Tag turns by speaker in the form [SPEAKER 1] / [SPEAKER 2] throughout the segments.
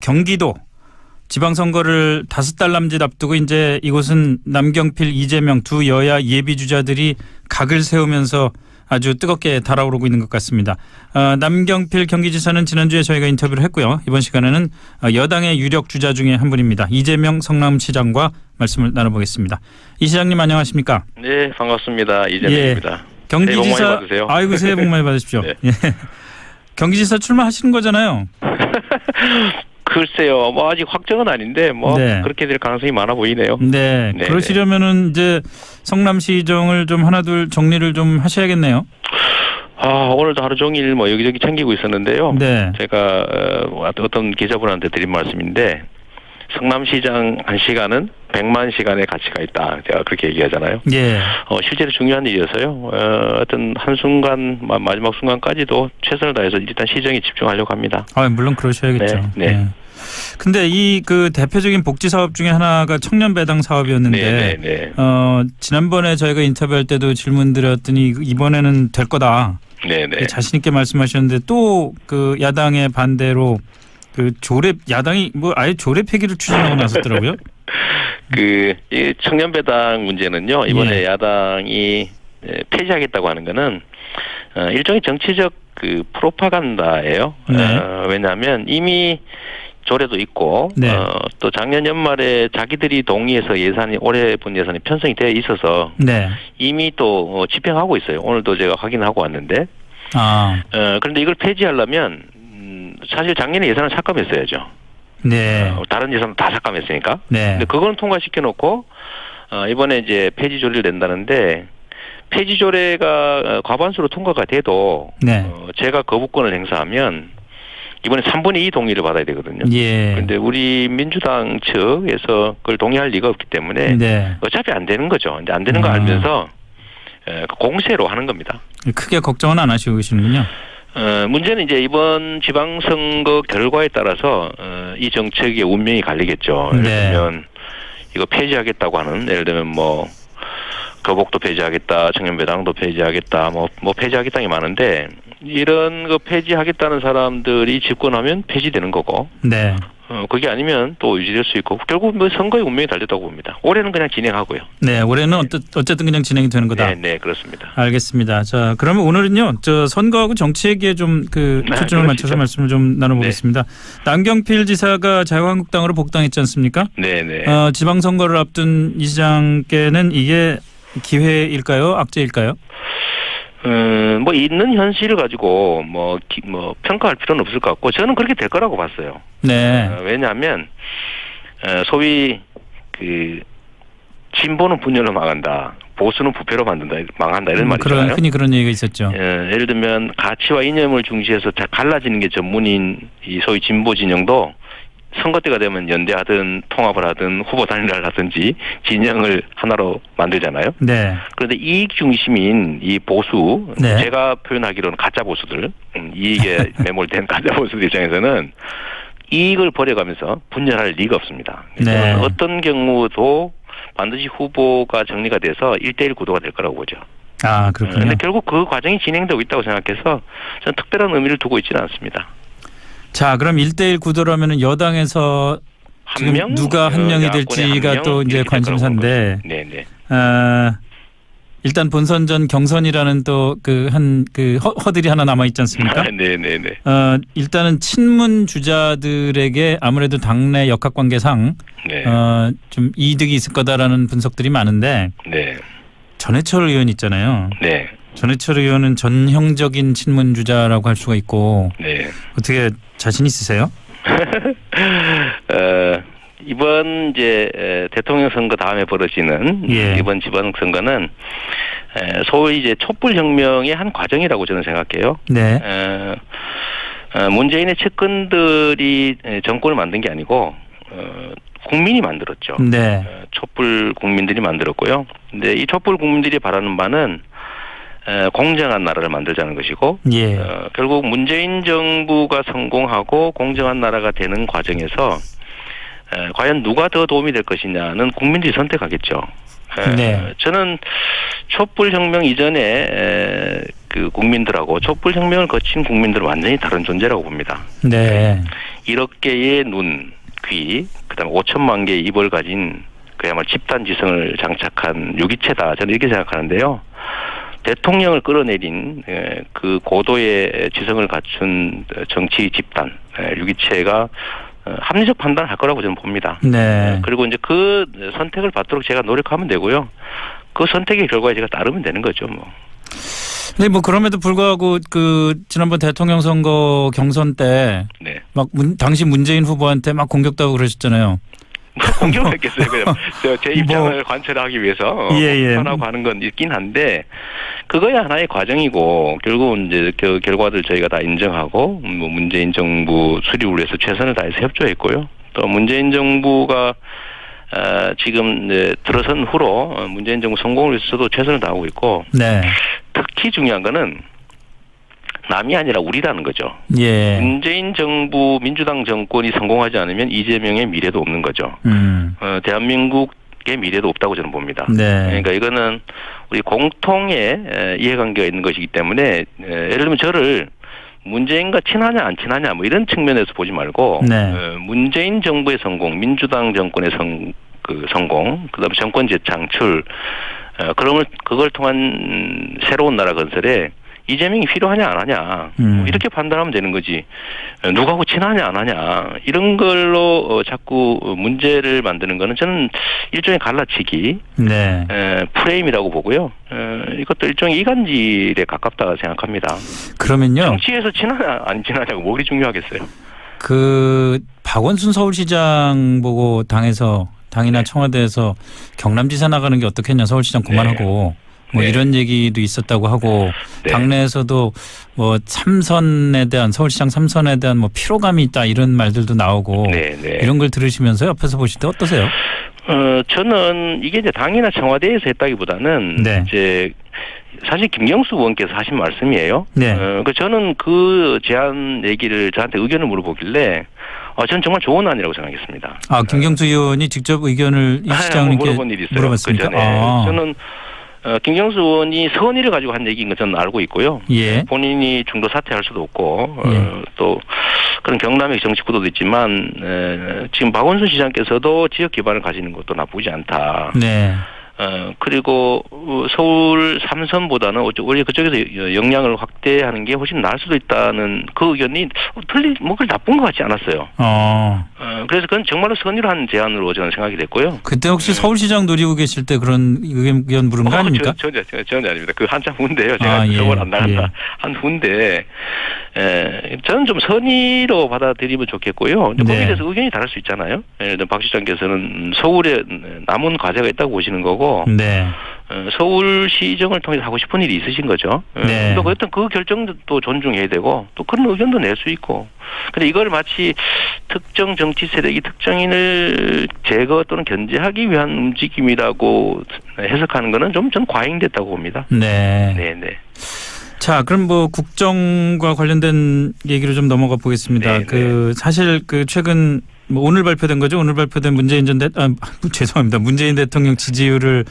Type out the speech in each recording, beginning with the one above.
[SPEAKER 1] 경기도 지방선거를 5달 남짓 앞두고 이제 이곳은 남경필, 이재명 두 여야 예비주자들이 각을 세우면서 아주 뜨겁게 달아오르고 있는 것 같습니다. 남경필 경기지사는 지난주에 저희가 인터뷰를 했고요. 이번 시간에는 여당의 유력 주자 중에 한 분입니다. 이재명 성남시장과 말씀을 나눠보겠습니다. 이 시장님 안녕하십니까?
[SPEAKER 2] 네, 반갑습니다. 이재명입니다.
[SPEAKER 1] 예, 경기지사,
[SPEAKER 2] 새해 복 많이 받으세요.
[SPEAKER 1] 아이고 새해 복 많이 받으십시오.
[SPEAKER 2] 네.
[SPEAKER 1] 예. 경기지사 출마하시는 거잖아요.
[SPEAKER 2] 글쎄요, 뭐 아직 확정은 아닌데 뭐
[SPEAKER 1] 네.
[SPEAKER 2] 그렇게 될 가능성이 많아 보이네요.
[SPEAKER 1] 네,
[SPEAKER 2] 네,
[SPEAKER 1] 그러시려면은 이제 성남시정을 좀 하나둘 정리를 좀 하셔야겠네요.
[SPEAKER 2] 오늘도 하루 종일 뭐 여기저기 챙기고 있었는데요.
[SPEAKER 1] 네.
[SPEAKER 2] 제가 어떤 기자분한테 드린 말씀인데 성남시장 1시간은 100만 시간의 가치가 있다. 제가 그렇게 얘기하잖아요.
[SPEAKER 1] 예.
[SPEAKER 2] 실제로 중요한 일이어서요. 어떤 한순간 마지막 순간까지도 최선을 다해서 일단 시정에 집중하려고 합니다.
[SPEAKER 1] 물론 그러셔야겠죠.
[SPEAKER 2] 네. 네.
[SPEAKER 1] 근데 이 그 대표적인 복지 사업 중에 하나가 청년 배당 사업이었는데
[SPEAKER 2] 네.
[SPEAKER 1] 지난번에 저희가 인터뷰할 때도 질문 드렸더니 이번에는 될 거다.
[SPEAKER 2] 네.
[SPEAKER 1] 자신 있게 말씀하셨는데 또 그 야당의 반대로 그 조례 야당이 뭐 아예 조례 폐기를 추진하고 나섰더라고요.
[SPEAKER 2] 이 청년 배당 문제는요. 이번에
[SPEAKER 1] 예.
[SPEAKER 2] 야당이 폐지하겠다고 하는 거는 일종의 정치적 그 프로파간다예요.
[SPEAKER 1] 네.
[SPEAKER 2] 왜냐하면 이미 조례도 있고
[SPEAKER 1] 네.
[SPEAKER 2] 또 작년 연말에 자기들이 동의해서 예산이 올해 본 예산이 편성이 되어 있어서
[SPEAKER 1] 네.
[SPEAKER 2] 이미 또 집행하고 있어요. 오늘도 제가 확인하고 왔는데. 그런데 이걸 폐지하려면 사실 작년에 예산을 삭감했어야죠.
[SPEAKER 1] 네.
[SPEAKER 2] 다른 예산 다 삭감했으니까.
[SPEAKER 1] 네.
[SPEAKER 2] 근데 그건 통과시켜 놓고 이번에 이제 폐지 조례를 낸다는데 폐지 조례가 과반수로 통과가 돼도
[SPEAKER 1] 네.
[SPEAKER 2] 제가 거부권을 행사하면 이번에 3분의 2 동의를 받아야 되거든요.
[SPEAKER 1] 예.
[SPEAKER 2] 그런데 우리 민주당 측에서 그걸 동의할 리가 없기 때문에
[SPEAKER 1] 네.
[SPEAKER 2] 어차피 안 되는 거죠. 이제 안 되는 거 알면서 공세로 하는 겁니다.
[SPEAKER 1] 크게 걱정은 안 하시고 계시는군요.
[SPEAKER 2] 문제는 이제 이번 지방선거 결과에 따라서 이 정책의 운명이 갈리겠죠. 예를 들면 이거 폐지하겠다고 하는, 예를 들면 뭐 교복도 폐지하겠다, 청년배당도 폐지하겠다, 뭐 폐지하겠다는 게 많은데 이런 거 폐지하겠다는 사람들이 집권하면 폐지되는 거고.
[SPEAKER 1] 네.
[SPEAKER 2] 그게 아니면 또 유지될 수 있고 결국 뭐 선거의 운명이 달렸다고 봅니다. 올해는 그냥 진행하고요.
[SPEAKER 1] 네, 올해는 어쨌든 그냥 진행이 되는 거다.
[SPEAKER 2] 네, 그렇습니다.
[SPEAKER 1] 알겠습니다. 자, 그러면 오늘은요, 선거하고 정치 얘기에 좀 초점을 맞춰서 말씀을 좀 나눠보겠습니다. 네. 남경필 지사가 자유한국당으로 복당했지 않습니까?
[SPEAKER 2] 네.
[SPEAKER 1] 지방선거를 앞둔 이 시장께는 이게 기회일까요, 악재일까요?
[SPEAKER 2] 뭐 있는 현실을 가지고 뭐 평가할 필요는 없을 것 같고 저는 그렇게 될 거라고 봤어요.
[SPEAKER 1] 네.
[SPEAKER 2] 왜냐하면 소위 그 진보는 분열로 망한다, 보수는 부패로 망한다 이런 말이잖아요.
[SPEAKER 1] 흔히 그런 얘기가 있었죠.
[SPEAKER 2] 예를 들면 가치와 이념을 중시해서 갈라지는 게 전문인 이 소위 진보 진영도 선거 때가 되면 연대하든 통합을 하든 후보 단일화를 하든지 진영을 하나로 만들잖아요.
[SPEAKER 1] 네.
[SPEAKER 2] 그런데 이익 중심인 이 보수,
[SPEAKER 1] 네.
[SPEAKER 2] 제가 표현하기로는 가짜 보수들, 이익에 매몰된 가짜 보수들 입장에서는 이익을 버려가면서 분열할 리가 없습니다.
[SPEAKER 1] 네.
[SPEAKER 2] 어떤 경우도 반드시 후보가 정리가 돼서 1대1 구도가 될 거라고 보죠.
[SPEAKER 1] 그렇군요.
[SPEAKER 2] 그런데 결국 그 과정이 진행되고 있다고 생각해서 저는 특별한 의미를 두고 있지는 않습니다.
[SPEAKER 1] 자, 그럼 1대1 구도라면은 여당에서 지금 누가 한 명이 될지가 또 이제 관심사인데.
[SPEAKER 2] 네.
[SPEAKER 1] 일단 본선전 경선이라는 또 허들이 하나 남아 있지 않습니까?
[SPEAKER 2] 네.
[SPEAKER 1] 일단은 친문 주자들에게 아무래도 당내 역학관계상 좀 이득이 있을 거다라는 분석들이 많은데.
[SPEAKER 2] 네.
[SPEAKER 1] 전해철 의원 있잖아요.
[SPEAKER 2] 네.
[SPEAKER 1] 전해철 의원은 전형적인 친문 주자라고 할 수가 있고.
[SPEAKER 2] 네.
[SPEAKER 1] 어떻게 자신 있으세요?
[SPEAKER 2] 이번 이제 대통령 선거 다음에 벌어지는 이번 지방선거는 소위 이제 촛불 혁명의 한 과정이라고 저는 생각해요.
[SPEAKER 1] 네.
[SPEAKER 2] 문재인의 측근들이 정권을 만든 게 아니고 국민이 만들었죠.
[SPEAKER 1] 네.
[SPEAKER 2] 촛불 국민들이 만들었고요. 근데 이 촛불 국민들이 바라는 바는 공정한 나라를 만들자는 것이고, 결국 문재인 정부가 성공하고 공정한 나라가 되는 과정에서 과연 누가 더 도움이 될 것이냐는 국민들이 선택하겠죠.
[SPEAKER 1] 네.
[SPEAKER 2] 저는 촛불혁명 이전에 그 국민들하고 촛불혁명을 거친 국민들은 완전히 다른 존재라고 봅니다.
[SPEAKER 1] 네.
[SPEAKER 2] 1억 개의 눈, 귀, 그다음에 5천만 개의 입을 가진 그야말로 집단 지성을 장착한 유기체다. 저는 이렇게 생각하는데요. 대통령을 끌어내린 그 고도의 지성을 갖춘 정치 집단 유기체가 합리적 판단을 할 거라고 저는 봅니다.
[SPEAKER 1] 네.
[SPEAKER 2] 그리고 이제 그 선택을 받도록 제가 노력하면 되고요. 그 선택의 결과에 제가 따르면 되는 거죠, 뭐.
[SPEAKER 1] 네, 뭐 그럼에도 불구하고 그 지난번 대통령 선거 경선 때 막
[SPEAKER 2] 네.
[SPEAKER 1] 당시 문재인 후보한테 막 공격도 하고 그러셨잖아요.
[SPEAKER 2] 공격을 했겠어요. 그냥 제 입장을 관철하기 위해서 하라고 하는 건 있긴 한데 그거야 하나의 과정이고 결국은 이제 그 결과들 저희가 다 인정하고 뭐 문재인 정부 수립을 위해서 최선을 다해서 협조했고요. 또 문재인 정부가 지금 이제 들어선 후로 문재인 정부 성공을 위해서도 최선을 다하고 있고
[SPEAKER 1] 네.
[SPEAKER 2] 특히 중요한 거는 남이 아니라 우리라는 거죠.
[SPEAKER 1] 예.
[SPEAKER 2] 문재인 정부 민주당 정권이 성공하지 않으면 이재명의 미래도 없는 거죠. 대한민국의 미래도 없다고 저는 봅니다.
[SPEAKER 1] 네.
[SPEAKER 2] 그러니까 이거는 우리 공통의 이해관계가 있는 것이기 때문에 예를 들면 저를 문재인과 친하냐 안 친하냐 뭐 이런 측면에서 보지 말고
[SPEAKER 1] 네.
[SPEAKER 2] 문재인 정부의 성공, 민주당 정권의 성공, 그다음에 정권 재창출, 그걸 통한 새로운 나라 건설에 이재명이 필요하냐 안 하냐 뭐 이렇게 판단하면 되는 거지 누구하고 친하냐 안 하냐 이런 걸로 자꾸 문제를 만드는 거는 저는 일종의 갈라치기
[SPEAKER 1] 네.
[SPEAKER 2] 프레임이라고 보고요. 이것도 일종의 이간질에 가깝다 생각합니다.
[SPEAKER 1] 그러면요.
[SPEAKER 2] 정치에서 친하냐 안 친하냐고 뭐가 중요하겠어요.
[SPEAKER 1] 그 박원순 서울시장 보고 당이나
[SPEAKER 2] 네.
[SPEAKER 1] 청와대에서 경남지사 나가는 게 어떻겠냐 서울시장 그만하고 뭐
[SPEAKER 2] 네.
[SPEAKER 1] 이런 얘기도 있었다고 하고
[SPEAKER 2] 네.
[SPEAKER 1] 당내에서도 뭐 서울시장 3선에 대한 뭐 피로감이 있다 이런 말들도 나오고
[SPEAKER 2] 네.
[SPEAKER 1] 이런 걸 들으시면서 옆에서 보실 때 어떠세요?
[SPEAKER 2] 저는 이게 이제 당이나 청와대에서 했다기보다는
[SPEAKER 1] 네.
[SPEAKER 2] 이제 사실 김경수 의원께서 하신 말씀이에요.
[SPEAKER 1] 네.
[SPEAKER 2] 저는 그 제안 얘기를 저한테 의견을 물어보길래 저는 정말 좋은 안이라고 생각했습니다.
[SPEAKER 1] 김경수 의원이 직접 의견을 이 시장님께
[SPEAKER 2] 물어본 일이 있어요.
[SPEAKER 1] 물어봤습니까?
[SPEAKER 2] 그 전에 저는 김경수 의원이 선의를 가지고 한 얘기인 건 저는 알고 있고요.
[SPEAKER 1] 예.
[SPEAKER 2] 본인이 중도 사퇴할 수도 없고 또 그런 경남의 정치 구도도 있지만 지금 박원순 시장께서도 지역 기반을 가지는 것도 나쁘지 않다.
[SPEAKER 1] 네.
[SPEAKER 2] 그리고 서울 3선보다는 오히려 그쪽에서 역량을 확대하는 게 훨씬 나을 수도 있다는 그 의견이 그걸 나쁜 것 같지 않았어요. 그래서 그건 정말로 선의로 한 제안으로 저는 생각이 됐고요.
[SPEAKER 1] 그때 혹시 서울시장 노리고 계실 때 그런 의견 물은 거 아닙니까?
[SPEAKER 2] 전혀 아닙니다. 그 한참 후인데요. 제가 서울 안 나간다 한 후인데 저는 좀 선의로 받아들이면 좋겠고요. 거기에 대해서 의견이 다를 수 있잖아요. 예를 들면 박 시장께서는 서울에 남은 과제가 있다고 보시는 거고
[SPEAKER 1] 네.
[SPEAKER 2] 서울시정을 통해서 하고 싶은 일이 있으신 거죠.
[SPEAKER 1] 네.
[SPEAKER 2] 또 어떤 그 결정도 존중해야 되고 또 그런 의견도 낼 수 있고. 근데 이걸 마치 특정 정치 세력이 특정인을 제거 또는 견제하기 위한 움직임이라고 해석하는 거는 좀 전 과잉됐다고 봅니다.
[SPEAKER 1] 네.
[SPEAKER 2] 네.
[SPEAKER 1] 자, 그럼 뭐 국정과 관련된 얘기로 좀 넘어가 보겠습니다. 사실 최근 오늘 발표된 거죠. 오늘 발표된 문재인 대통령 지지율을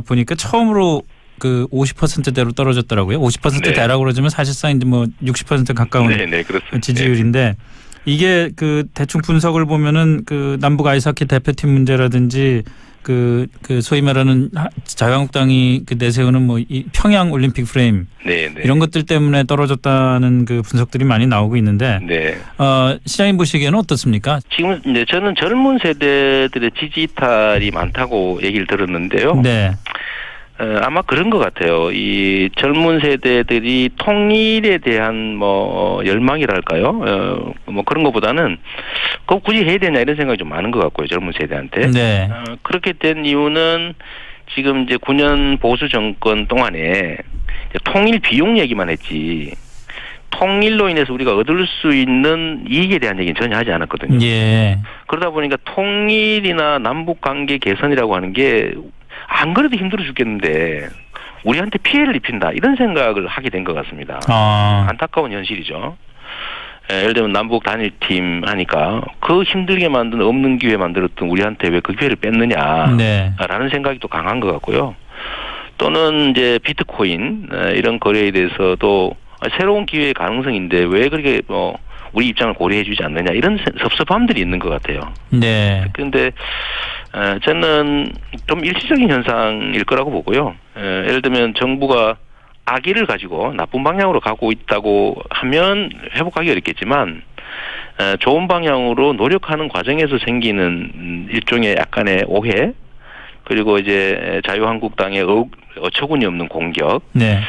[SPEAKER 1] 보니까 처음으로 그 50%대로 떨어졌더라고요. 50%대라고 그러지만 사실상 이제 뭐 60% 가까운 지지율인데 이게 그 대충 분석을 보면은 그 남북 아이스하키 대표팀 문제라든지 그 소위 말하는 자유한국당이 그 내세우는 뭐 이 평양 올림픽 프레임 이런 것들 때문에 떨어졌다는 그 분석들이 많이 나오고 있는데 시장님 보시기에는 어떻습니까?
[SPEAKER 2] 지금 이제 저는 젊은 세대들의 지지 이탈이 많다고 얘기를 들었는데요.
[SPEAKER 1] 네.
[SPEAKER 2] 아마 그런 것 같아요. 이 젊은 세대들이 통일에 대한 뭐 열망이랄까요? 뭐 그런 것보다는 꼭 굳이 해야 되냐 이런 생각이 좀 많은 것 같고요. 젊은 세대한테.
[SPEAKER 1] 네.
[SPEAKER 2] 그렇게 된 이유는 지금 이제 9년 보수 정권 동안에 통일 비용 얘기만 했지. 통일로 인해서 우리가 얻을 수 있는 이익에 대한 얘기는 전혀 하지 않았거든요.
[SPEAKER 1] 예.
[SPEAKER 2] 그러다 보니까 통일이나 남북 관계 개선이라고 하는 게 안 그래도 힘들어 죽겠는데 우리한테 피해를 입힌다 이런 생각을 하게 된 것 같습니다. 안타까운 현실이죠. 예를 들면 남북 단일팀 하니까 그 힘들게 만든 없는 기회 만들었던 우리한테 왜 그 기회를 뺐느냐라는 생각이 또 강한 것 같고요. 또는 이제 비트코인 이런 거래에 대해서도 새로운 기회의 가능성인데 왜 그렇게 우리 입장을 고려해주지 않느냐 이런 섭섭함들이 있는 것 같아요.
[SPEAKER 1] 네.
[SPEAKER 2] 그런데 저는 좀 일시적인 현상일 거라고 보고요. 예를 들면 정부가 악의를 가지고 나쁜 방향으로 가고 있다고 하면 회복하기 어렵겠지만 좋은 방향으로 노력하는 과정에서 생기는 일종의 약간의 오해 그리고 이제 자유한국당의 어처구니 없는 공격
[SPEAKER 1] 네.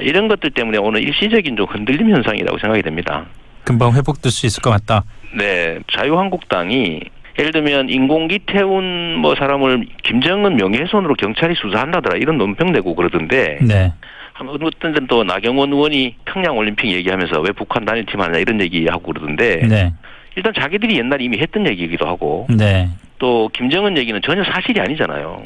[SPEAKER 2] 이런 것들 때문에 오늘 일시적인 좀 흔들림 현상이라고 생각이 됩니다.
[SPEAKER 1] 금방 회복될 수 있을 것 같다.
[SPEAKER 2] 네, 자유한국당이 예를 들면 인공기 태운 뭐 사람을 김정은 명예훼손으로 경찰이 수사한다더라 이런 논평 내고 그러던데
[SPEAKER 1] 네.
[SPEAKER 2] 어떤 데는 또 나경원 의원이 평양올림픽 얘기하면서 왜 북한 단일팀 하냐 이런 얘기하고 그러던데
[SPEAKER 1] 네. 일단
[SPEAKER 2] 자기들이 옛날에 이미 했던 얘기이기도 하고
[SPEAKER 1] 네.
[SPEAKER 2] 또 김정은 얘기는 전혀 사실이 아니잖아요.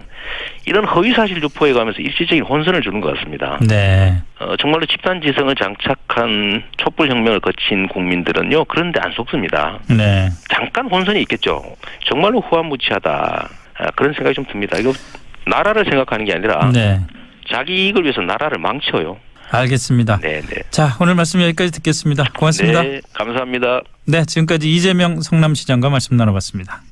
[SPEAKER 2] 이런 허위사실 유포해 가면서 일시적인 혼선을 주는 것 같습니다.
[SPEAKER 1] 네.
[SPEAKER 2] 정말로 집단지성을 장착한 촛불혁명을 거친 국민들은요. 그런데 안 속습니다.
[SPEAKER 1] 네.
[SPEAKER 2] 잠깐 혼선이 있겠죠. 정말로 후한무치하다. 그런 생각이 좀 듭니다. 이거 나라를 생각하는 게 아니라
[SPEAKER 1] 네.
[SPEAKER 2] 자기 이익을 위해서 나라를 망쳐요.
[SPEAKER 1] 알겠습니다.
[SPEAKER 2] 네, 네.
[SPEAKER 1] 자, 오늘 말씀 여기까지 듣겠습니다. 고맙습니다.
[SPEAKER 2] 네, 감사합니다.
[SPEAKER 1] 네, 지금까지 이재명 성남시장과 말씀 나눠봤습니다.